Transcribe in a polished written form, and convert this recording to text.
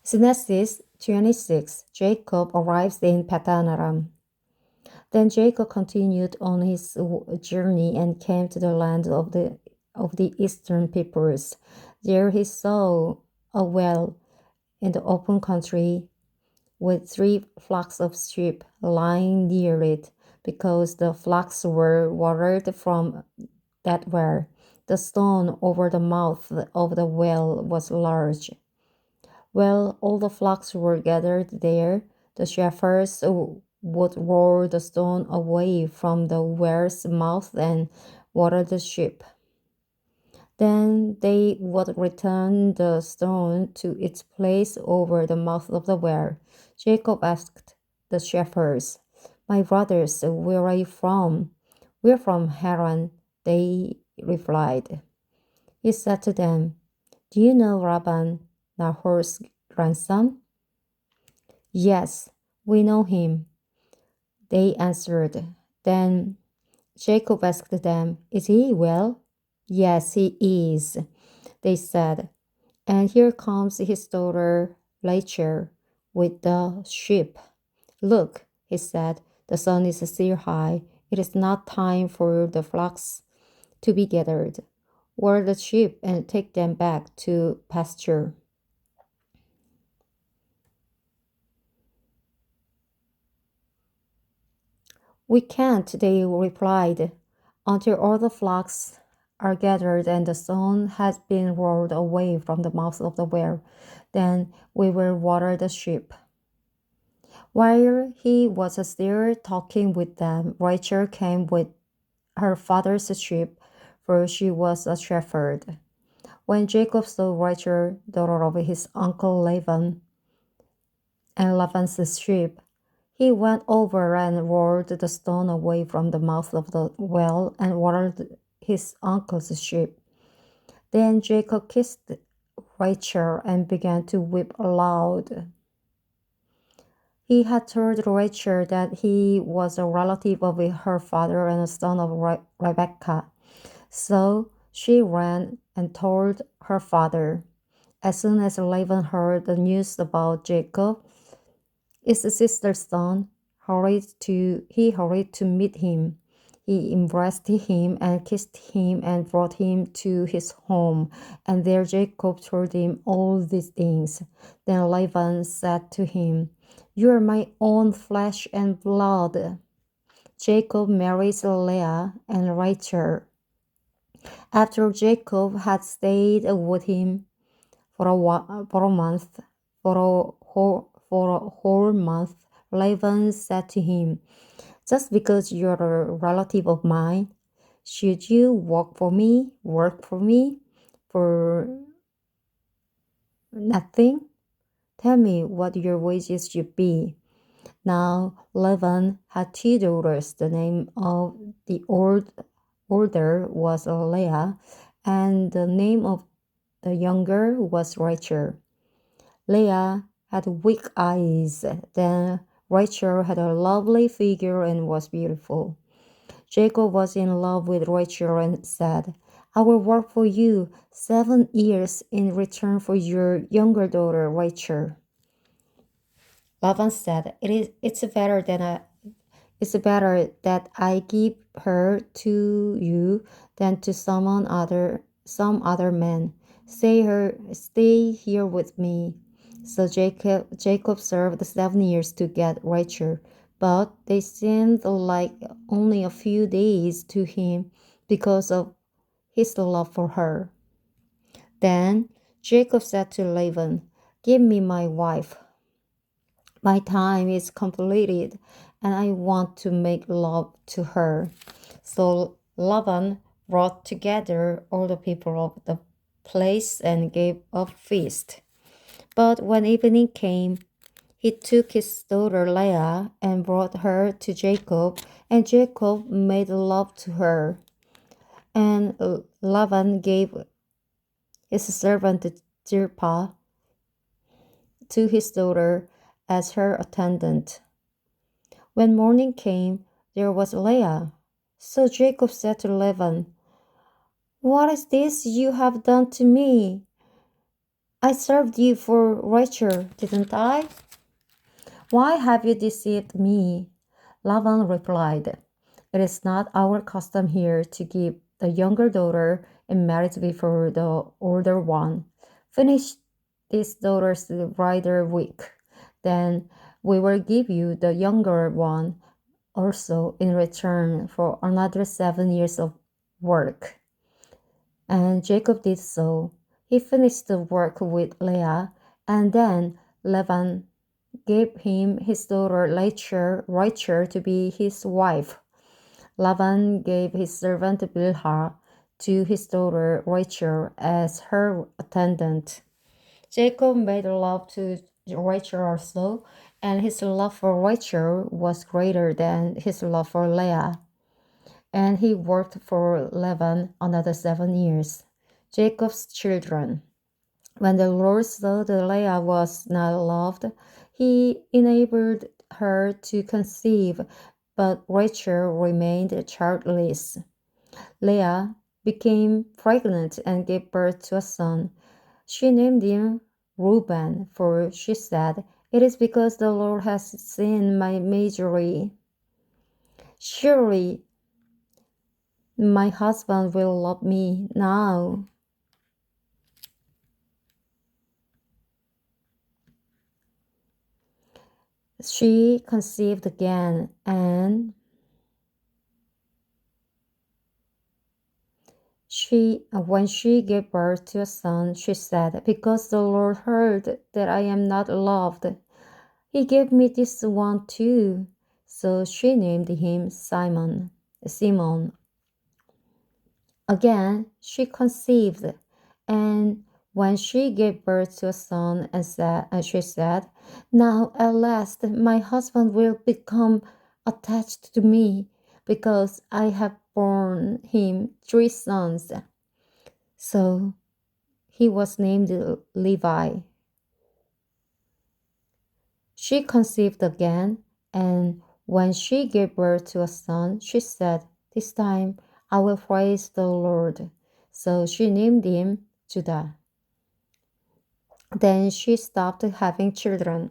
Genesis 26. Jacob arrives in Padan-aram. Then Jacob continued on his journey and came to the land of the eastern peoples. There he saw a well in the open country with 3 flocks of sheep lying near it, because the flocks were watered from that well. The stone over the mouth of the well was large. Well, all the flocks were gathered there. The shepherds would roll the stone away from the well's mouth and water the sheep. Then they would return the stone to its place over the mouth of the well. Jacob asked the shepherds, "My brothers, where are you from?" "We're from Haran," they replied. He said to them, "Do you know Laban, Nahor's grandson?" "Yes, we know him," they answered. Then Jacob asked them, "Is he well?" "Yes, he is," they said. "And here comes his daughter Rachel with the sheep." "Look," he said, "the sun is still high. It is not time for the flocks to be gathered. Water the sheep and take them back to pasture." "We can't," they replied, "until all the flocks are gathered and the stone has been rolled away from the mouth of the well. Then we will water the sheep." While he was still talking with them, Rachel came with her father's sheep, for she was a shepherd. When Jacob saw Rachel, daughter of his uncle Laban, and Laban's sheep, he went over and rolled the stone away from the mouth of the well and watered his uncle's sheep. Then Jacob kissed Rachel and began to weep aloud. He had told Rachel that he was a relative of her father and a son of Rebekah. So she ran and told her father. As soon as Laban heard the news about Jacob, his sister's son, he hurried to meet him. He embraced him and kissed him and brought him to his home. And there Jacob told him all these things. Then Laban said to him, "You are my own flesh and blood." Jacob marries Leah and Rachel. After Jacob had stayed with him for a month, for a whole month, Laban said to him, "Just because you're a relative of mine, should you work for me for nothing? Tell me what your wages should be." Now Laban had 2 daughters. The name of the older was Leah, and the name of the younger was Rachel. Leah had weak eyes. Then Rachel had a lovely figure and was beautiful. Jacob was in love with Rachel and said, "I will work for you 7 years in return for your younger daughter Rachel." Laban said, It's better that I give her to you than to some other man. Stay here with me." So Jacob served 7 years to get Rachel, but they seemed like only a few days to him because of his love for her. Then Jacob said to Laban, "Give me my wife. My time is completed, and I want to make love to her." So Laban brought together all the people of the place and gave a feast. But when evening came, he took his daughter Leah and brought her to Jacob, and Jacob made love to her. And Laban gave his servant Zilpah to his daughter as her attendant. When morning came, there was Leah. So Jacob said to Laban, "What is this you have done to me? I served you for Rachel, didn't I? Why have you deceived me? Laban replied, it is not our custom here to give the younger daughter in marriage before the older one. Finish this daughter's bridal week. Then we will give you the younger one also in return for another 7 years of work. And Jacob did so. He finished the work with Leah, and then Laban gave him his daughter Rachel to be his wife. Laban gave his servant Bilhah to his daughter Rachel as her attendant. Jacob made love to Rachel also, and his love for Rachel was greater than his love for Leah. And he worked for Laban another 7 years. Jacob's children. When the Lord saw that Leah was not loved, he enabled her to conceive, but Rachel remained childless. Leah became pregnant and gave birth to a son. She named him Reuben, for she said, it is because the Lord has seen my misery. Surely my husband will love me now. She conceived again, and when she gave birth to a son, she said, because the Lord heard that I am not loved, he gave me this one too. So she named him Simon. Again, she conceived, and when she gave birth to a son, she said, now at last my husband will become attached to me, because I have borne him 3 sons. So he was named Levi. She conceived again, and when she gave birth to a son, she said, this time I will praise the Lord. So she named him Judah. Then she stopped having children.